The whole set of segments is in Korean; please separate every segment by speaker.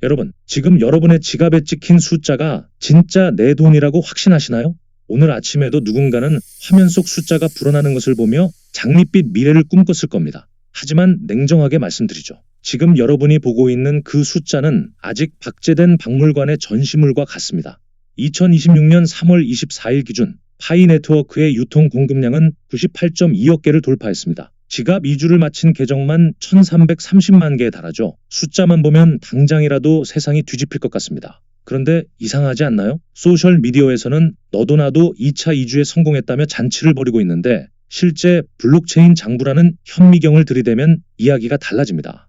Speaker 1: 여러분, 지금 여러분의 지갑에 찍힌 숫자가 진짜 내 돈이라고 확신하시나요? 오늘 아침에도 누군가는 화면 속 숫자가 불어나는 것을 보며 장밋빛 미래를 꿈꿨을 겁니다. 하지만 냉정하게 말씀드리죠. 지금 여러분이 보고 있는 그 숫자는 아직 박제된 박물관의 전시물과 같습니다. 2026년 3월 24일 기준 파이 네트워크의 유통 공급량은 98.2억 개를 돌파했습니다. 지갑 2주를 마친 계정만 1330만 개에 달하죠. 숫자만 보면 당장이라도 세상이 뒤집힐 것 같습니다. 그런데 이상하지 않나요? 소셜미디어에서는 너도 나도 2차 이주에 성공했다며 잔치를 벌이고 있는데 실제 블록체인 장부라는 현미경을 들이대면 이야기가 달라집니다.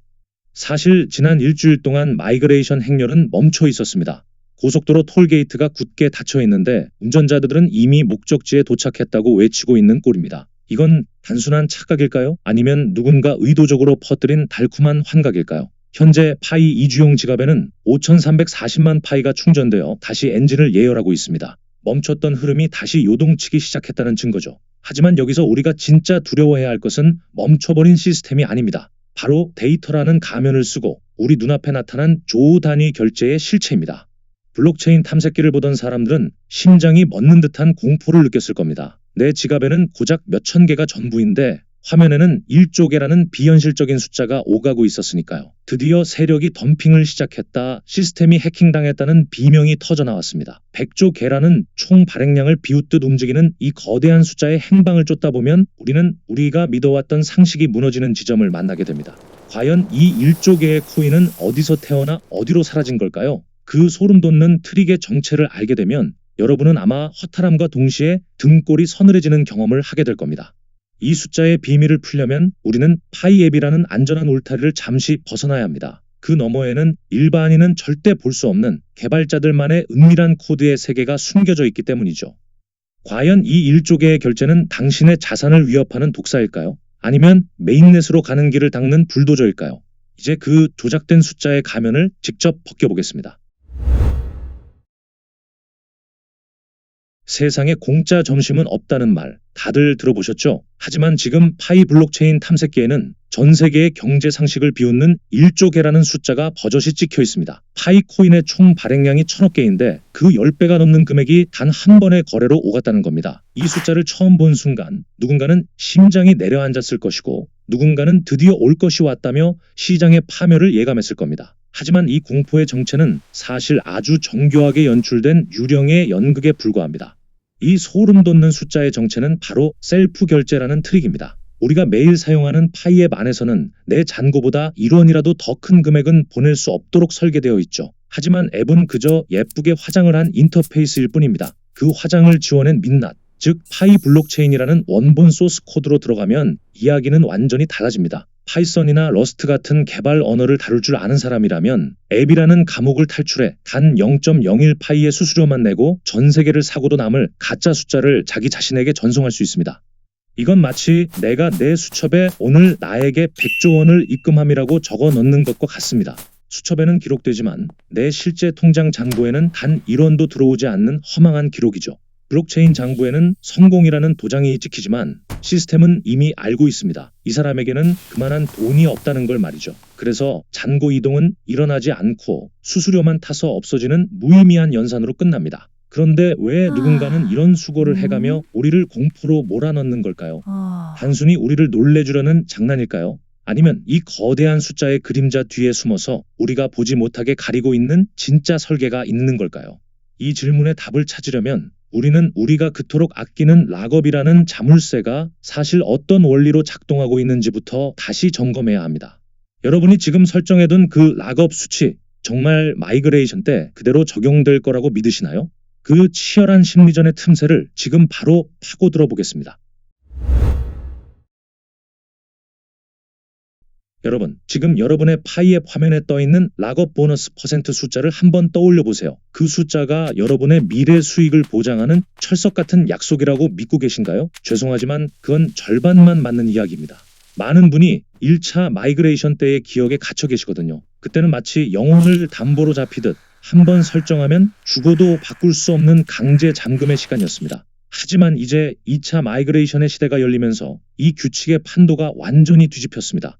Speaker 1: 사실 지난 일주일 동안 마이그레이션 행렬은 멈춰 있었습니다. 고속도로 톨게이트가 굳게 닫혀 있는데 운전자들은 이미 목적지에 도착했다고 외치고 있는 꼴입니다. 이건 단순한 착각일까요? 아니면 누군가 의도적으로 퍼뜨린 달콤한 환각일까요? 현재 파이 이주용 지갑에는 5,340만 파이가 충전되어 다시 엔진을 예열하고 있습니다. 멈췄던 흐름이 다시 요동치기 시작했다는 증거죠. 하지만 여기서 우리가 진짜 두려워해야 할 것은 멈춰버린 시스템이 아닙니다. 바로 데이터라는 가면을 쓰고 우리 눈앞에 나타난 조 단위 결제의 실체입니다. 블록체인 탐색기를 보던 사람들은 심장이 멎는 듯한 공포를 느꼈을 겁니다. 내 지갑에는 고작 몇천 개가 전부인데 화면에는 1조 개라는 비현실적인 숫자가 오가고 있었으니까요. 드디어 세력이 덤핑을 시작했다, 시스템이 해킹당했다는 비명이 터져나왔습니다. 100조 개라는 총 발행량을 비웃듯 움직이는 이 거대한 숫자의 행방을 쫓다 보면 우리는 우리가 믿어왔던 상식이 무너지는 지점을 만나게 됩니다. 과연 이 1조 개의 코인은 어디서 태어나 어디로 사라진 걸까요? 그 소름 돋는 트릭의 정체를 알게 되면 여러분은 아마 허탈함과 동시에 등골이 서늘해지는 경험을 하게 될 겁니다. 이 숫자의 비밀을 풀려면 우리는 파이앱이라는 안전한 울타리를 잠시 벗어나야 합니다. 그 너머에는 일반인은 절대 볼 수 없는 개발자들만의 은밀한 코드의 세계가 숨겨져 있기 때문이죠. 과연 이 1조 개의 결제는 당신의 자산을 위협하는 독사일까요? 아니면 메인넷으로 가는 길을 닦는 불도저일까요? 이제 그 조작된 숫자의 가면을 직접 벗겨보겠습니다. 세상에 공짜 점심은 없다는 말 다들 들어보셨죠? 하지만 지금 파이 블록체인 탐색기에는 전 세계의 경제 상식을 비웃는 1조 개라는 숫자가 버젓이 찍혀 있습니다. 파이 코인의 총 발행량이 1000억 개인데 그 10배가 넘는 금액이 단 한 번의 거래로 오갔다는 겁니다. 이 숫자를 처음 본 순간 누군가는 심장이 내려앉았을 것이고 누군가는 드디어 올 것이 왔다며 시장의 파멸을 예감했을 겁니다. 하지만 이 공포의 정체는 사실 아주 정교하게 연출된 유령의 연극에 불과합니다. 이 소름 돋는 숫자의 정체는 바로 셀프 결제라는 트릭입니다. 우리가 매일 사용하는 파이앱 안에서는 내 잔고보다 1원이라도 더 큰 금액은 보낼 수 없도록 설계되어 있죠. 하지만 앱은 그저 예쁘게 화장을 한 인터페이스일 뿐입니다. 그 화장을 지워낸 민낯, 즉 파이 블록체인이라는 원본 소스 코드로 들어가면 이야기는 완전히 달라집니다. 파이썬이나 러스트 같은 개발 언어를 다룰 줄 아는 사람이라면 앱이라는 감옥을 탈출해 단 0.01 파이의 수수료만 내고 전 세계를 사고도 남을 가짜 숫자를 자기 자신에게 전송할 수 있습니다. 이건 마치 내가 내 수첩에 오늘 나에게 100조 원을 입금함이라고 적어 넣는 것과 같습니다. 수첩에는 기록되지만 내 실제 통장 잔고에는 단 1원도 들어오지 않는 허망한 기록이죠. 블록체인 장부에는 성공이라는 도장이 찍히지만 시스템은 이미 알고 있습니다. 이 사람에게는 그만한 돈이 없다는 걸 말이죠. 그래서 잔고 이동은 일어나지 않고 수수료만 타서 없어지는 무의미한 연산으로 끝납니다. 그런데 왜 누군가는 이런 수고를 해가며 우리를 공포로 몰아넣는 걸까요? 단순히 우리를 놀래주려는 장난일까요? 아니면 이 거대한 숫자의 그림자 뒤에 숨어서 우리가 보지 못하게 가리고 있는 진짜 설계가 있는 걸까요? 이 질문의 답을 찾으려면 우리는 우리가 그토록 아끼는 락업이라는 자물쇠가 사실 어떤 원리로 작동하고 있는지부터 다시 점검해야 합니다. 여러분이 지금 설정해둔 그 락업 수치 정말 마이그레이션 때 그대로 적용될 거라고 믿으시나요? 그 치열한 심리전의 틈새를 지금 바로 파고들어 보겠습니다. 여러분, 지금 여러분의 파이앱 화면에 떠있는 락업 보너스 퍼센트 숫자를 한번 떠올려 보세요. 그 숫자가 여러분의 미래 수익을 보장하는 철석 같은 약속이라고 믿고 계신가요? 죄송하지만 그건 절반만 맞는 이야기입니다. 많은 분이 1차 마이그레이션 때의 기억에 갇혀 계시거든요. 그때는 마치 영혼을 담보로 잡히듯 한번 설정하면 죽어도 바꿀 수 없는 강제 잠금의 시간이었습니다. 하지만 이제 2차 마이그레이션의 시대가 열리면서 이 규칙의 판도가 완전히 뒤집혔습니다.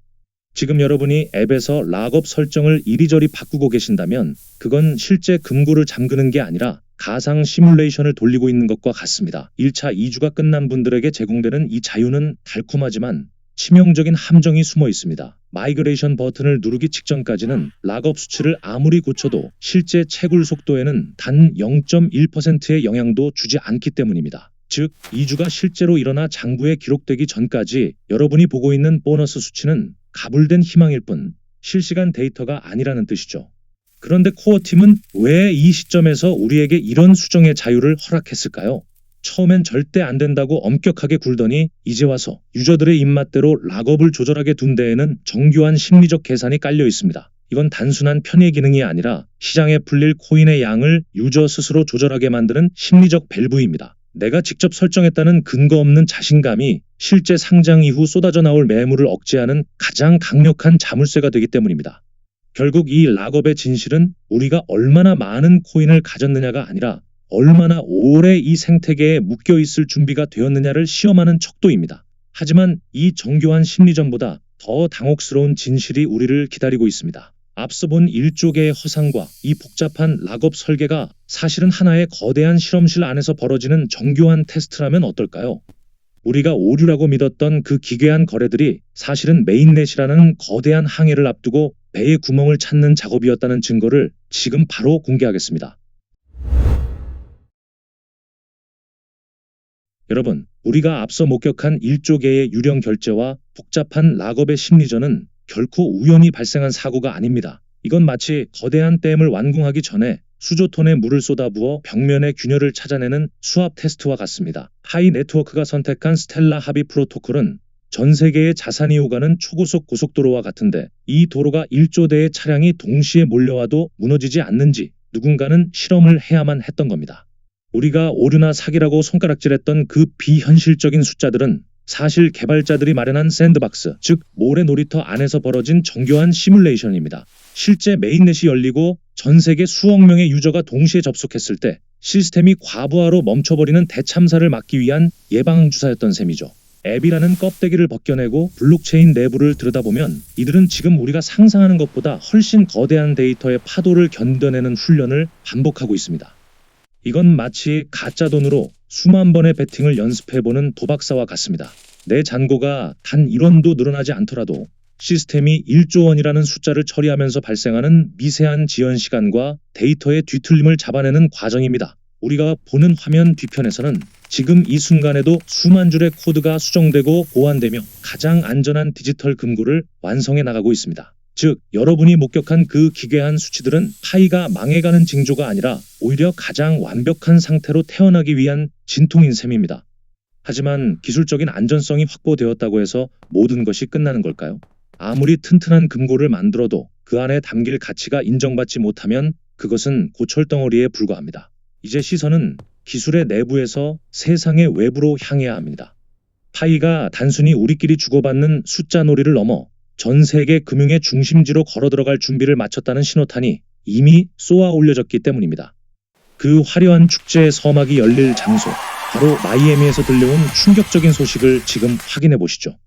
Speaker 1: 지금 여러분이 앱에서 락업 설정을 이리저리 바꾸고 계신다면 그건 실제 금고를 잠그는 게 아니라 가상 시뮬레이션을 돌리고 있는 것과 같습니다. 1차 2주가 끝난 분들에게 제공되는 이 자유는 달콤하지만 치명적인 함정이 숨어 있습니다. 마이그레이션 버튼을 누르기 직전까지는 락업 수치를 아무리 고쳐도 실제 채굴 속도에는 단 0.1%의 영향도 주지 않기 때문입니다. 즉, 2주가 실제로 일어나 장부에 기록되기 전까지 여러분이 보고 있는 보너스 수치는 가불된 희망일 뿐 실시간 데이터가 아니라는 뜻이죠. 그런데 코어팀은 왜 이 시점에서 우리에게 이런 수정의 자유를 허락했을까요? 처음엔 절대 안 된다고 엄격하게 굴더니 이제 와서 유저들의 입맛대로 락업을 조절하게 둔 데에는 정교한 심리적 계산이 깔려 있습니다. 이건 단순한 편의 기능이 아니라 시장에 풀릴 코인의 양을 유저 스스로 조절하게 만드는 심리적 밸브입니다. 내가 직접 설정했다는 근거 없는 자신감이 실제 상장 이후 쏟아져 나올 매물을 억제하는 가장 강력한 자물쇠가 되기 때문입니다. 결국 이 락업의 진실은 우리가 얼마나 많은 코인을 가졌느냐가 아니라 얼마나 오래 이 생태계에 묶여있을 준비가 되었느냐를 시험하는 척도입니다. 하지만 이 정교한 심리전보다 더 당혹스러운 진실이 우리를 기다리고 있습니다. 앞서 본 1조 개의 허상과 이 복잡한 락업 설계가 사실은 하나의 거대한 실험실 안에서 벌어지는 정교한 테스트라면 어떨까요? 우리가 오류라고 믿었던 그 기괴한 거래들이 사실은 메인넷이라는 거대한 항해를 앞두고 배의 구멍을 찾는 작업이었다는 증거를 지금 바로 공개하겠습니다. 여러분, 우리가 앞서 목격한 1조 개의 유령 결제와 복잡한 락업의 심리전은 결코 우연히 발생한 사고가 아닙니다. 이건 마치 거대한 댐을 완공하기 전에 수조톤에 물을 쏟아부어 벽면의 균열을 찾아내는 수압 테스트와 같습니다. 파이 네트워크가 선택한 스텔라 합의 프로토콜은 전 세계의 자산이 오가는 초고속 고속도로와 같은데 이 도로가 1조 대의 차량이 동시에 몰려와도 무너지지 않는지 누군가는 실험을 해야만 했던 겁니다. 우리가 오류나 사기라고 손가락질했던 그 비현실적인 숫자들은 사실 개발자들이 마련한 샌드박스, 즉 모래 놀이터 안에서 벌어진 정교한 시뮬레이션입니다. 실제 메인넷이 열리고 전 세계 수억 명의 유저가 동시에 접속했을 때 시스템이 과부하로 멈춰버리는 대참사를 막기 위한 예방주사였던 셈이죠. 앱이라는 껍데기를 벗겨내고 블록체인 내부를 들여다보면 이들은 지금 우리가 상상하는 것보다 훨씬 거대한 데이터의 파도를 견뎌내는 훈련을 반복하고 있습니다. 이건 마치 가짜 돈으로 수만 번의 베팅을 연습해보는 도박사와 같습니다. 내 잔고가 단 1원도 늘어나지 않더라도 시스템이 1조 원이라는 숫자를 처리하면서 발생하는 미세한 지연 시간과 데이터의 뒤틀림을 잡아내는 과정입니다. 우리가 보는 화면 뒤편에서는 지금 이 순간에도 수만 줄의 코드가 수정되고 보완되며 가장 안전한 디지털 금고를 완성해 나가고 있습니다. 즉, 여러분이 목격한 그 기괴한 수치들은 파이가 망해가는 징조가 아니라 오히려 가장 완벽한 상태로 태어나기 위한 진통인 셈입니다. 하지만 기술적인 안전성이 확보되었다고 해서 모든 것이 끝나는 걸까요? 아무리 튼튼한 금고를 만들어도 그 안에 담길 가치가 인정받지 못하면 그것은 고철덩어리에 불과합니다. 이제 시선은 기술의 내부에서 세상의 외부로 향해야 합니다. 파이가 단순히 우리끼리 주고받는 숫자 놀이를 넘어 전 세계 금융의 중심지로 걸어 들어갈 준비를 마쳤다는 신호탄이 이미 쏘아 올려졌기 때문입니다. 그 화려한 축제의 서막이 열릴 장소, 바로 마이애미에서 들려온 충격적인 소식을 지금 확인해 보시죠.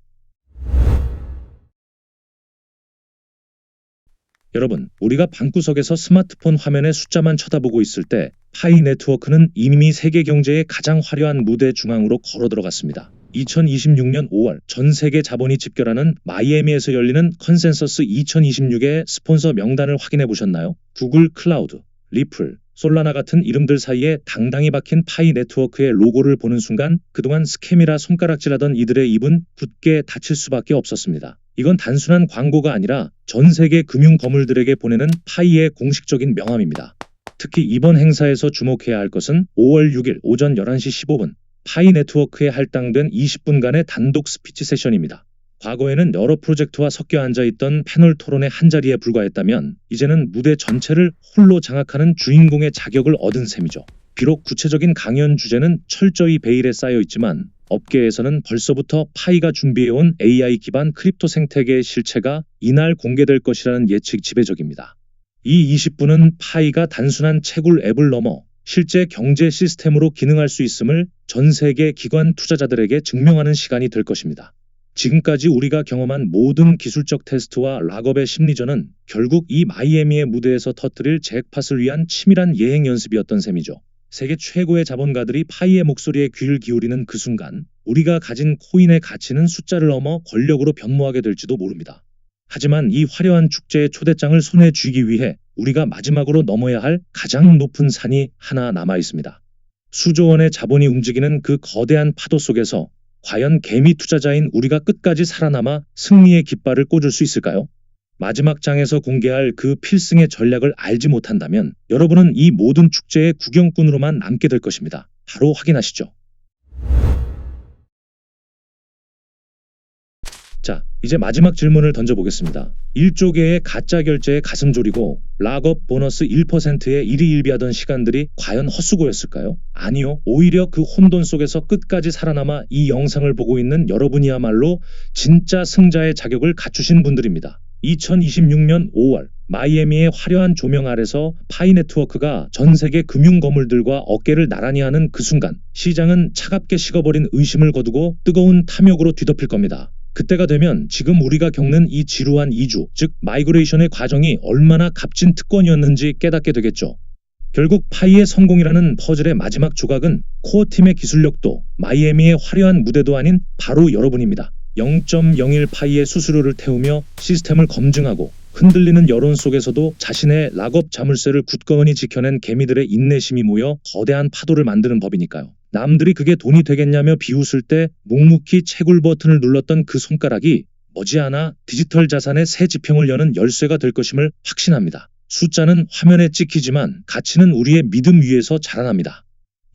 Speaker 1: 여러분, 우리가 방구석에서 스마트폰 화면의 숫자만 쳐다보고 있을 때 파이 네트워크는 이미 세계 경제의 가장 화려한 무대 중앙으로 걸어 들어갔습니다. 2026년 5월 전 세계 자본이 집결하는 마이애미에서 열리는 컨센서스 2026의 스폰서 명단을 확인해 보셨나요? 구글 클라우드, 리플, 솔라나 같은 이름들 사이에 당당히 박힌 파이 네트워크의 로고를 보는 순간 그동안 스캠이라 손가락질하던 이들의 입은 굳게 닫힐 수밖에 없었습니다. 이건 단순한 광고가 아니라 전 세계 금융 거물들에게 보내는 파이의 공식적인 명함입니다. 특히 이번 행사에서 주목해야 할 것은 5월 6일 오전 11시 15분 파이 네트워크에 할당된 20분간의 단독 스피치 세션입니다. 과거에는 여러 프로젝트와 섞여 앉아있던 패널 토론의 한자리에 불과했다면 이제는 무대 전체를 홀로 장악하는 주인공의 자격을 얻은 셈이죠. 비록 구체적인 강연 주제는 철저히 베일에 쌓여있지만 업계에서는 벌써부터 파이가 준비해온 AI 기반 크립토 생태계의 실체가 이날 공개될 것이라는 예측이 지배적입니다. 이 20분은 파이가 단순한 채굴 앱을 넘어 실제 경제 시스템으로 기능할 수 있음을 전 세계 기관 투자자들에게 증명하는 시간이 될 것입니다. 지금까지 우리가 경험한 모든 기술적 테스트와 락업의 심리전은 결국 이 마이애미의 무대에서 터뜨릴 잭팟을 위한 치밀한 예행 연습이었던 셈이죠. 세계 최고의 자본가들이 파이의 목소리에 귀를 기울이는 그 순간 우리가 가진 코인의 가치는 숫자를 넘어 권력으로 변모하게 될지도 모릅니다. 하지만 이 화려한 축제의 초대장을 손에 쥐기 위해 우리가 마지막으로 넘어야 할 가장 높은 산이 하나 남아 있습니다. 수조 원의 자본이 움직이는 그 거대한 파도 속에서 과연 개미 투자자인 우리가 끝까지 살아남아 승리의 깃발을 꽂을 수 있을까요? 마지막 장에서 공개할 그 필승의 전략을 알지 못한다면 여러분은 이 모든 축제의 구경꾼으로만 남게 될 것입니다. 바로 확인하시죠. 자, 이제 마지막 질문을 던져보겠습니다. 1조 개의 가짜 결제에 가슴 졸이고 락업 보너스 1%에 일희일비하던 시간들이 과연 헛수고였을까요? 아니요. 오히려 그 혼돈 속에서 끝까지 살아남아 이 영상을 보고 있는 여러분이야말로 진짜 승자의 자격을 갖추신 분들입니다. 2026년 5월 마이애미의 화려한 조명 아래서 파이 네트워크가 전 세계 금융 거물들과 어깨를 나란히 하는 그 순간 시장은 차갑게 식어버린 의심을 거두고 뜨거운 탐욕으로 뒤덮일 겁니다. 그때가 되면 지금 우리가 겪는 이 지루한 이주, 즉 마이그레이션의 과정이 얼마나 값진 특권이었는지 깨닫게 되겠죠. 결국 파이의 성공이라는 퍼즐의 마지막 조각은 코어팀의 기술력도 마이애미의 화려한 무대도 아닌 바로 여러분입니다. 0.01 파이의 수수료를 태우며 시스템을 검증하고 흔들리는 여론 속에서도 자신의 락업 자물쇠를 굳건히 지켜낸 개미들의 인내심이 모여 거대한 파도를 만드는 법이니까요. 남들이 그게 돈이 되겠냐며 비웃을 때 묵묵히 채굴 버튼을 눌렀던 그 손가락이 머지않아 디지털 자산의 새 지평을 여는 열쇠가 될 것임을 확신합니다. 숫자는 화면에 찍히지만 가치는 우리의 믿음 위에서 자라납니다.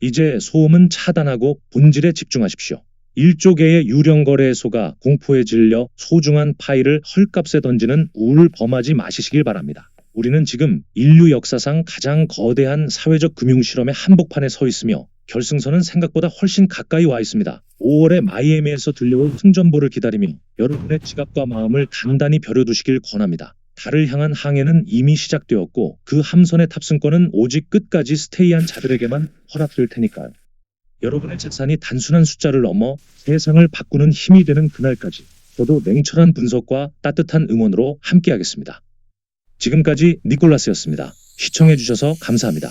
Speaker 1: 이제 소음은 차단하고 본질에 집중하십시오. 1조 개의 유령 거래소가 공포에 질려 소중한 파이를 헐값에 던지는 우를 범하지 마시길 바랍니다. 우리는 지금 인류 역사상 가장 거대한 사회적 금융 실험의 한복판에 서 있으며 결승선은 생각보다 훨씬 가까이 와 있습니다. 5월에 마이애미에서 들려올 승전보를 기다리며 여러분의 지갑과 마음을 단단히 벼려두시길 권합니다. 달을 향한 항해는 이미 시작되었고 그 함선의 탑승권은 오직 끝까지 스테이한 자들에게만 허락될 테니까요. 여러분의 재산이 단순한 숫자를 넘어 세상을 바꾸는 힘이 되는 그날까지 저도 냉철한 분석과 따뜻한 응원으로 함께하겠습니다. 지금까지 니콜라스였습니다. 시청해주셔서 감사합니다.